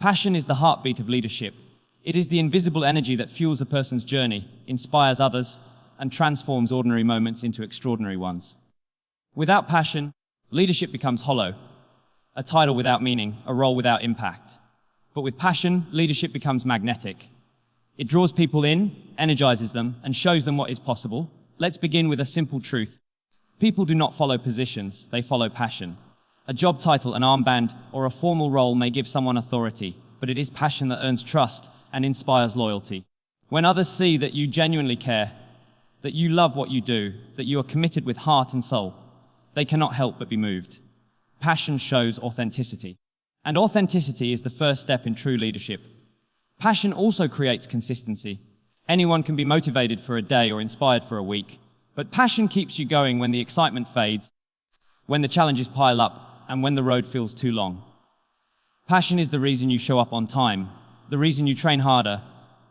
Passion is the heartbeat of leadership. It is the invisible energy that fuels a person's journey, inspires others, and transforms ordinary moments into extraordinary ones. Without passion, leadership becomes hollow, a title without meaning, a role without impact. But with passion, leadership becomes magnetic. It draws people in, energizes them, and shows them what is possible. Let's begin with a simple truth. People do not follow positions, they follow passion. A job title, an armband, or a formal role may give someone authority, but it is passion that earns trust and inspires loyalty. When others see that you genuinely care, that you love what you do, that you are committed with heart and soul, they cannot help but be moved. Passion shows authenticity. And authenticity is the first step in true leadership. Passion also creates consistency. Anyone can be motivated for a day or inspired for a week, but passion keeps you going when the excitement fades, when the challenges pile up, and when the road feels too long. Passion is the reason you show up on time, the reason you train harder,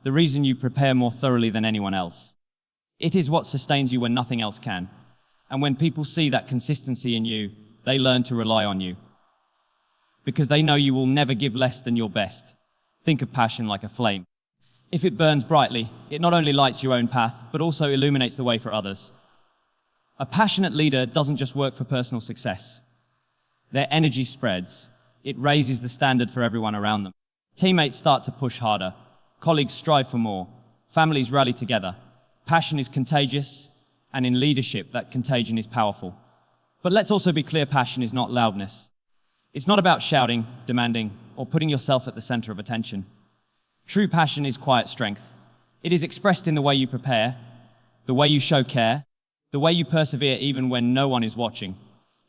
the reason you prepare more thoroughly than anyone else. It is what sustains you when nothing else can. And when people see that consistency in you, they learn to rely on you. Because they know you will never give less than your best. Think of passion like a flame. If it burns brightly, it not only lights your own path, but also illuminates the way for others. A passionate leader doesn't just work for personal success. Their energy spreads. It raises the standard for everyone around them. Teammates start to push harder. Colleagues strive for more. Families rally together. Passion is contagious, and in leadership, that contagion is powerful. But let's also be clear, passion is not loudness. It's not about shouting, demanding, or putting yourself at the center of attention. True passion is quiet strength. It is expressed in the way you prepare, the way you show care, the way you persevere even when no one is watching.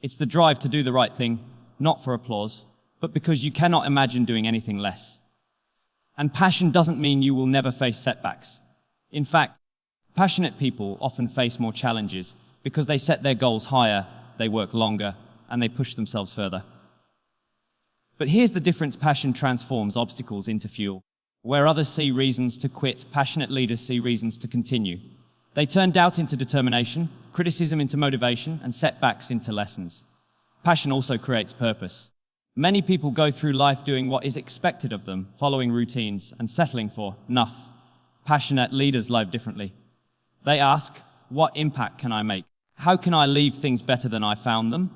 It's the drive to do the right thing, not for applause, but because you cannot imagine doing anything less. And passion doesn't mean you will never face setbacks. In fact, passionate people often face more challenges because they set their goals higher, they work longer, and they push themselves further. But here's the difference: passion transforms obstacles into fuel. Where others see reasons to quit, passionate leaders see reasons to continue. They turn doubt into determination, criticism into motivation, and setbacks into lessons. Passion also creates purpose. Many people go through life doing what is expected of them, following routines and settling for enough. Passionate leaders live differently. They ask, what impact can I make? How can I leave things better than I found them?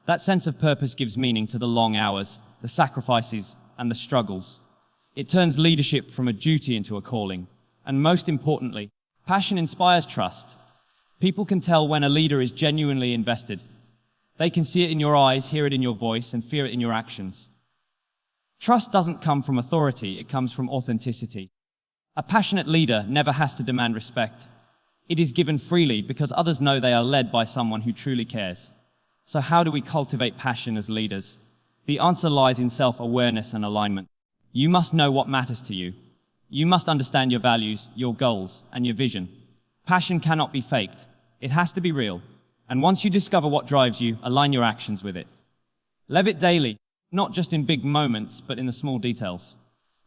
That sense of purpose gives meaning to the long hours, the sacrifices, and the struggles. It turns leadership from a duty into a calling. And most importantly, passion inspires trust. People can tell when a leader is genuinely invested. They can see it in your eyes, hear it in your voice, and feel it in your actions. Trust doesn't come from authority, it comes from authenticity. A passionate leader never has to demand respect. It is given freely because others know they are led by someone who truly cares. So how do we cultivate passion as leaders? The answer lies in self-awareness and alignment. You must know what matters to you. You must understand your values, your goals, and your vision. Passion cannot be faked. It has to be real. And once you discover what drives you, align your actions with it. Live it daily, not just in big moments, but in the small details.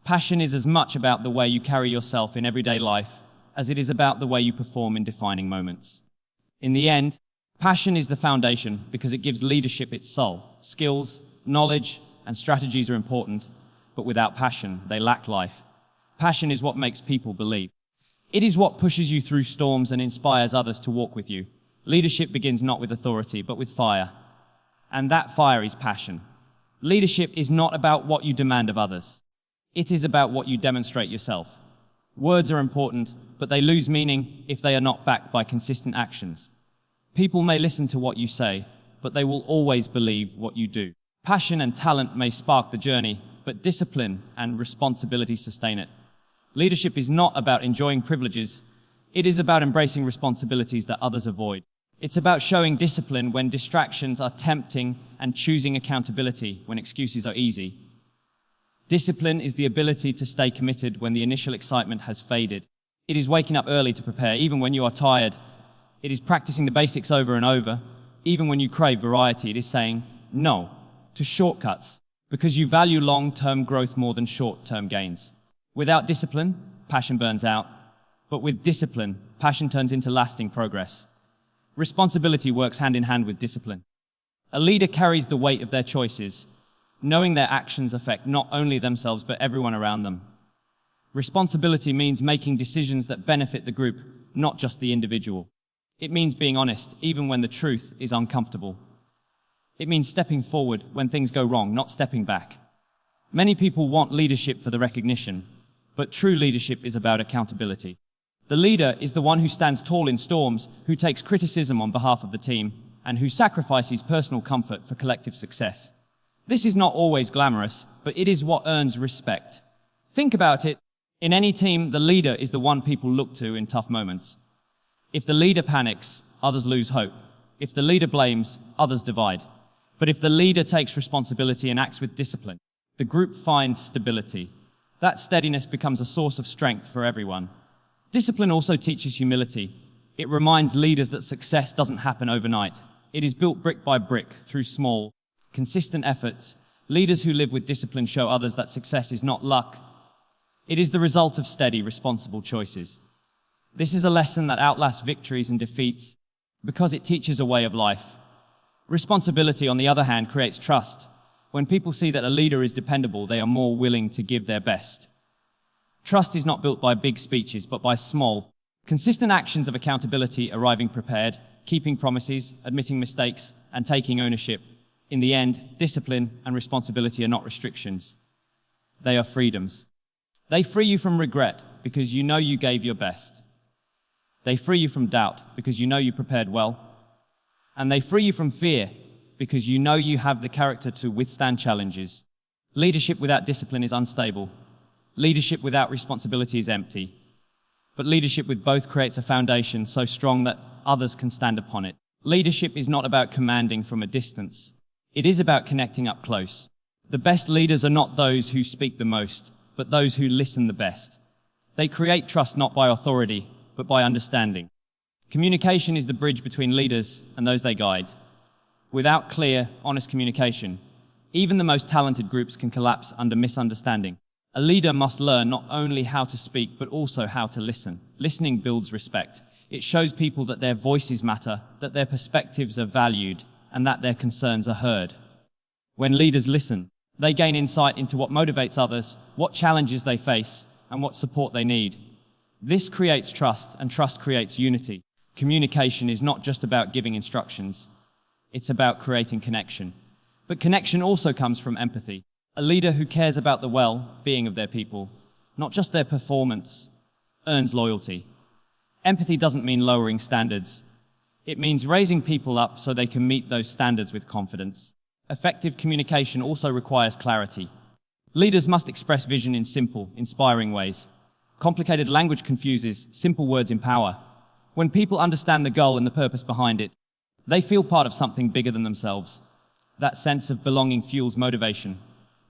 Passion is as much about the way you carry yourself in everyday life as it is about the way you perform in defining moments. In the end, passion is the foundation because it gives leadership its soul. Skills, knowledge, and strategies are important, but without passion, they lack life. Passion is what makes people believe. It is what pushes you through storms and inspires others to walk with you. Leadership begins not with authority, but with fire. And that fire is passion. Leadership is not about what you demand of others. It is about what you demonstrate yourself. Words are important, but they lose meaning if they are not backed by consistent actions. People may listen to what you say, but they will always believe what you do. Passion and talent may spark the journey, but discipline and responsibility sustain it. Leadership is not about enjoying privileges. It is about embracing responsibilities that others avoid. It's about showing discipline when distractions are tempting and choosing accountability when excuses are easy. Discipline is the ability to stay committed when the initial excitement has faded. It is waking up early to prepare, even when you are tired. It is practicing the basics over and over, even when you crave variety. It is saying no to shortcuts because you value long-term growth more than short-term gains. Without discipline, passion burns out. But with discipline, passion turns into lasting progress. Responsibility works hand in hand with discipline. A leader carries the weight of their choices. knowing their actions affect not only themselves but everyone around them. Responsibility means making decisions that benefit the group, not just the individual. It means being honest, even when the truth is uncomfortable. It means stepping forward when things go wrong, not stepping back. Many people want leadership for the recognition, but true leadership is about accountability. The leader is the one who stands tall in storms, who takes criticism on behalf of the team, and who sacrifices personal comfort for collective success. This is not always glamorous, but it is what earns respect. Think about it. In any team, the leader is the one people look to in tough moments. If the leader panics, others lose hope. If the leader blames, others divide. But if the leader takes responsibility and acts with discipline, the group finds stability. That steadiness becomes a source of strength for everyone. Discipline also teaches humility. It reminds leaders that success doesn't happen overnight. It is built brick by brick through small, consistent efforts. Leaders who live with discipline show others that success is not luck. It is the result of steady, responsible choices. This is a lesson that outlasts victories and defeats because it teaches a way of life. Responsibility, on the other hand, creates trust. When people see that a leader is dependable, they are more willing to give their best. Trust is not built by big speeches, but by small, consistent actions of accountability, arriving prepared, keeping promises, admitting mistakes, and taking ownership. In the end, discipline and responsibility are not restrictions. They are freedoms. They free you from regret because you know you gave your best. They free you from doubt because you know you prepared well. And they free you from fear because you know you have the character to withstand challenges. Leadership without discipline is unstable. Leadership without responsibility is empty. But leadership with both creates a foundation so strong that others can stand upon it. Leadership is not about commanding from a distance. It is about connecting up close. The best leaders are not those who speak the most, but those who listen the best. They create trust not by authority, but by understanding. Communication is the bridge between leaders and those they guide. Without clear, honest communication, even the most talented groups can collapse under misunderstanding. A leader must learn not only how to speak, but also how to listen. Listening builds respect. It shows people that their voices matter, that their perspectives are valued, and that their concerns are heard. When leaders listen, they gain insight into what motivates others, what challenges they face, and what support they need. This creates trust, and trust creates unity. Communication is not just about giving instructions. It's about creating connection. But connection also comes from empathy. A leader who cares about the well-being of their people, not just their performance, earns loyalty. Empathy doesn't mean lowering standards. It means raising people up so they can meet those standards with confidence. Effective communication also requires clarity. Leaders must express vision in simple, inspiring ways. Complicated language confuses, simple words empower. When people understand the goal and the purpose behind it, they feel part of something bigger than themselves. That sense of belonging fuels motivation.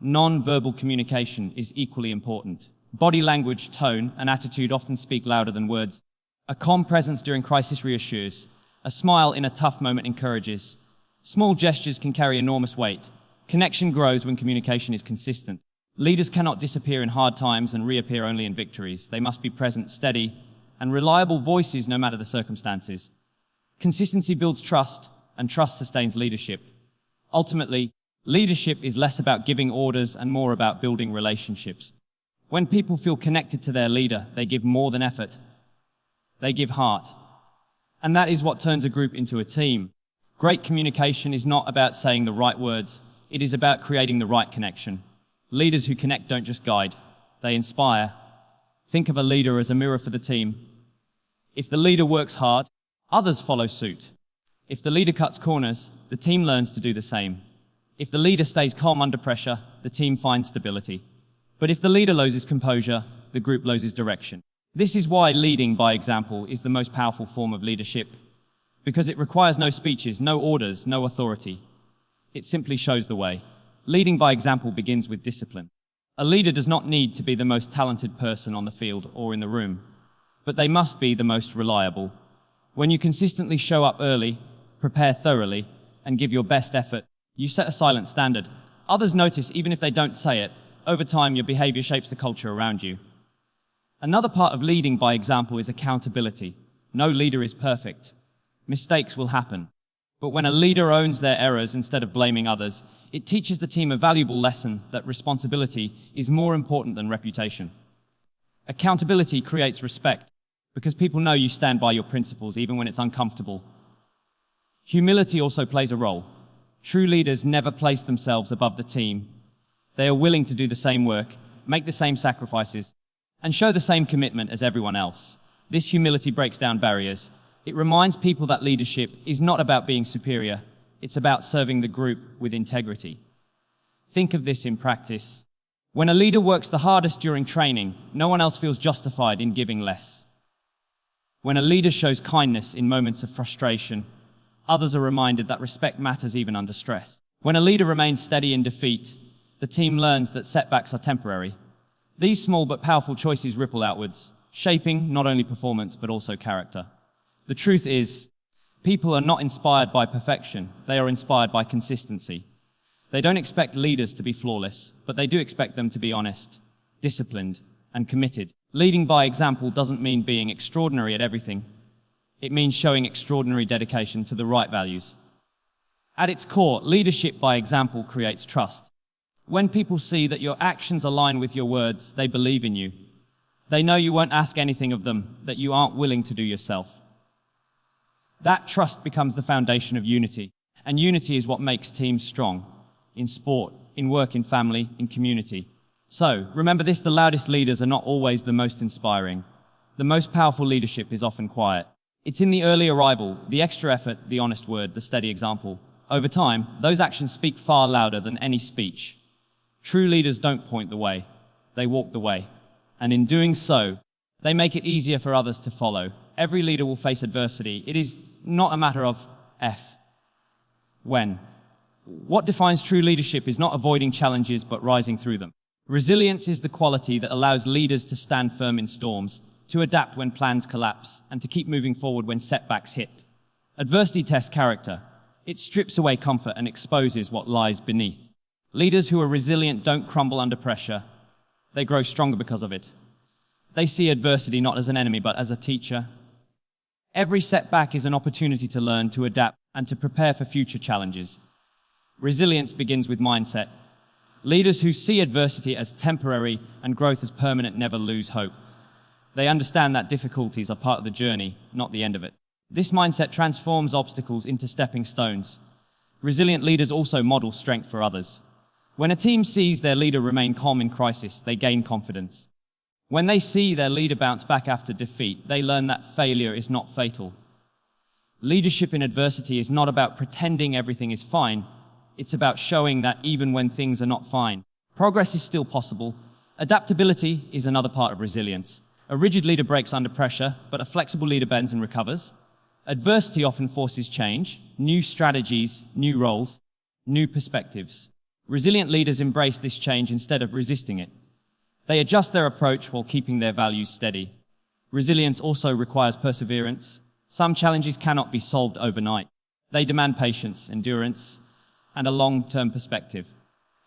Non-verbal communication is equally important. Body language, tone, and attitude often speak louder than words. A calm presence during crisis reassures. A smile in a tough moment encourages. Small gestures can carry enormous weight. Connection grows when communication is consistent. Leaders cannot disappear in hard times and reappear only in victories. They must be present, steady, and reliable voices no matter the circumstances. Consistency builds trust, and trust sustains leadership. Ultimately, leadership is less about giving orders and more about building relationships. When people feel connected to their leader, they give more than effort. They give heart. And that is what turns a group into a team. Great communication is not about saying the right words. It is about creating the right connection. Leaders who connect don't just guide, they inspire. Think of a leader as a mirror for the team. If the leader works hard, others follow suit. If the leader cuts corners, the team learns to do the same. If the leader stays calm under pressure, the team finds stability. But if the leader loses composure, the group loses direction. This is why leading by example is the most powerful form of leadership, because it requires no speeches, no orders, no authority. It simply shows the way. Leading by example begins with discipline. A leader does not need to be the most talented person on the field or in the room, but they must be the most reliable. When you consistently show up early, prepare thoroughly, and give your best effort, you set a silent standard. Others notice even if they don't say it. Over time, your behavior shapes the culture around you. Another part of leading by example is accountability. No leader is perfect. Mistakes will happen. But when a leader owns their errors instead of blaming others, it teaches the team a valuable lesson that responsibility is more important than reputation. Accountability creates respect because people know you stand by your principles even when it's uncomfortable. Humility also plays a role. True leaders never place themselves above the team. They are willing to do the same work, make the same sacrifices, and show the same commitment as everyone else. This humility breaks down barriers. It reminds people that leadership is not about being superior. It's about serving the group with integrity. Think of this in practice. When a leader works the hardest during training, no one else feels justified in giving less. When a leader shows kindness in moments of frustration, others are reminded that respect matters even under stress. When a leader remains steady in defeat, the team learns that setbacks are temporary. These small but powerful choices ripple outwards, shaping not only performance but also character. The truth is, people are not inspired by perfection, they are inspired by consistency. They don't expect leaders to be flawless, but they do expect them to be honest, disciplined, and committed. Leading by example doesn't mean being extraordinary at everything. It means showing extraordinary dedication to the right values. At its core, leadership by example creates trust. When people see that your actions align with your words, they believe in you. They know you won't ask anything of them that you aren't willing to do yourself. That trust becomes the foundation of unity, and unity is what makes teams strong, in sport, in work, in family, in community. So, remember this, the loudest leaders are not always the most inspiring. The most powerful leadership is often quiet. It's in the early arrival, the extra effort, the honest word, the steady example. Over time, those actions speak far louder than any speech. True leaders don't point the way, they walk the way. And in doing so, they make it easier for others to follow. Every leader will face adversity. It is not a matter of when. What defines true leadership is not avoiding challenges, but rising through them. Resilience is the quality that allows leaders to stand firm in storms, to adapt when plans collapse, and to keep moving forward when setbacks hit. Adversity tests character. It strips away comfort and exposes what lies beneath. Leaders who are resilient don't crumble under pressure. They grow stronger because of it. They see adversity not as an enemy, but as a teacher. Every setback is an opportunity to learn, to adapt, and to prepare for future challenges. Resilience begins with mindset. Leaders who see adversity as temporary and growth as permanent never lose hope. They understand that difficulties are part of the journey, not the end of it. This mindset transforms obstacles into stepping stones. Resilient leaders also model strength for others. When a team sees their leader remain calm in crisis, they gain confidence. When they see their leader bounce back after defeat, they learn that failure is not fatal. Leadership in adversity is not about pretending everything is fine. It's about showing that even when things are not fine, progress is still possible. Adaptability is another part of resilience. A rigid leader breaks under pressure, but a flexible leader bends and recovers. Adversity often forces change, new strategies, new roles, new perspectives. Resilient leaders embrace this change instead of resisting it. They adjust their approach while keeping their values steady. Resilience also requires perseverance. Some challenges cannot be solved overnight. They demand patience, endurance, and a long-term perspective.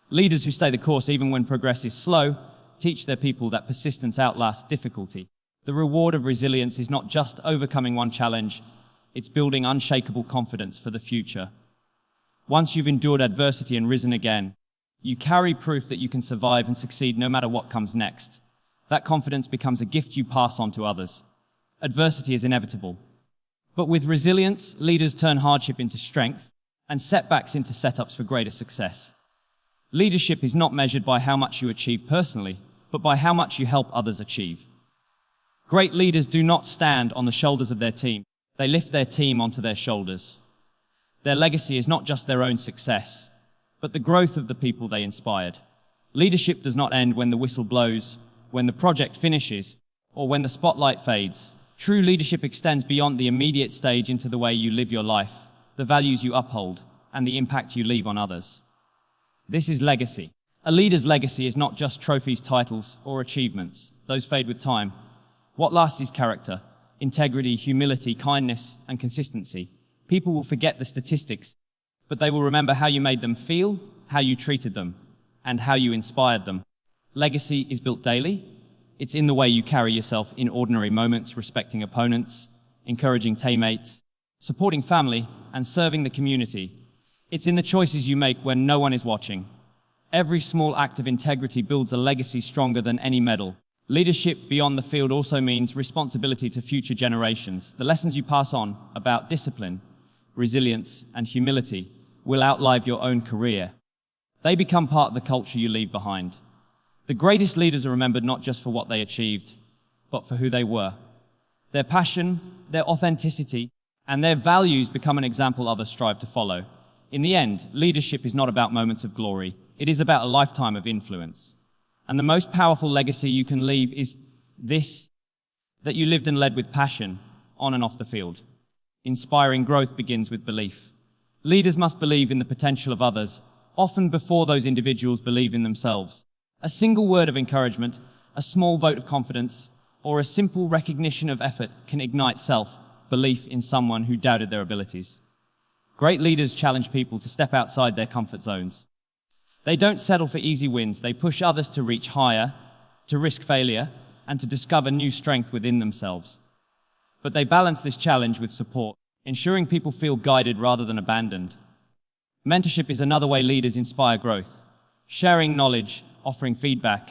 Leaders who stay the course even when progress is slow teach their people that persistence outlasts difficulty. The reward of resilience is not just overcoming one challenge, it's building unshakable confidence for the future. Once you've endured adversity and risen again, you carry proof that you can survive and succeed no matter what comes next. That confidence becomes a gift you pass on to others. Adversity is inevitable. But with resilience, leaders turn hardship into strength and setbacks into setups for greater success. Leadership is not measured by how much you achieve personally, but by how much you help others achieve. Great leaders do not stand on the shoulders of their team. They lift their team onto their shoulders. Their legacy is not just their own success, but the growth of the people they inspired. Leadership does not end when the whistle blows, when the project finishes, or when the spotlight fades. True leadership extends beyond the immediate stage into the way you live your life, the values you uphold, and the impact you leave on others. This is legacy. A leader's legacy is not just trophies, titles, or achievements. Those fade with time. What lasts is character, integrity, humility, kindness, and consistency. People will forget the statistics, but they will remember how you made them feel, how you treated them, and how you inspired them. Legacy is built daily. It's in the way you carry yourself in ordinary moments, respecting opponents, encouraging teammates, supporting family, and serving the community. It's in the choices you make when no one is watching. Every small act of integrity builds a legacy stronger than any medal. Leadership beyond the field also means responsibility to future generations. The lessons you pass on about discipline, resilience, and humility will outlive your own career. They become part of the culture you leave behind. The greatest leaders are remembered not just for what they achieved, but for who they were. Their passion, their authenticity, and their values become an example others strive to follow. In the end, leadership is not about moments of glory. It is about a lifetime of influence. And the most powerful legacy you can leave is this, that you lived and led with passion, on and off the field. Inspiring growth begins with belief. Leaders must believe in the potential of others, often before those individuals believe in themselves. A single word of encouragement, a small vote of confidence, or a simple recognition of effort can ignite self-belief in someone who doubted their abilities. Great leaders challenge people to step outside their comfort zones. They don't settle for easy wins. They push others to reach higher, to risk failure, and to discover new strength within themselves. But they balance this challenge with support, ensuring people feel guided rather than abandoned. Mentorship is another way leaders inspire growth. Sharing knowledge, offering feedback,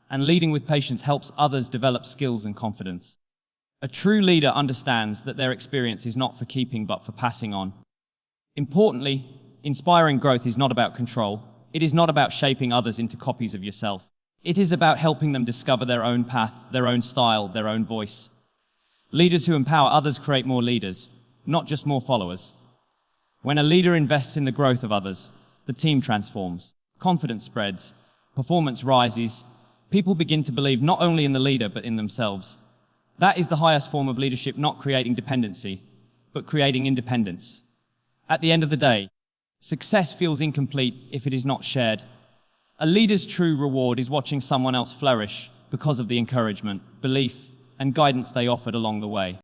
and leading with patience helps others develop skills and confidence. A true leader understands that their experience is not for keeping but for passing on. Importantly, inspiring growth is not about control. It is not about shaping others into copies of yourself. It is about helping them discover their own path, their own style, their own voice. Leaders who empower others create more leaders, not just more followers. When a leader invests in the growth of others, the team transforms, confidence spreads, performance rises, people begin to believe not only in the leader but in themselves. That is the highest form of leadership, not creating dependency, but creating independence. At the end of the day, success feels incomplete if it is not shared. A leader's true reward is watching someone else flourish because of the encouragement, belief, and guidance they offered along the way.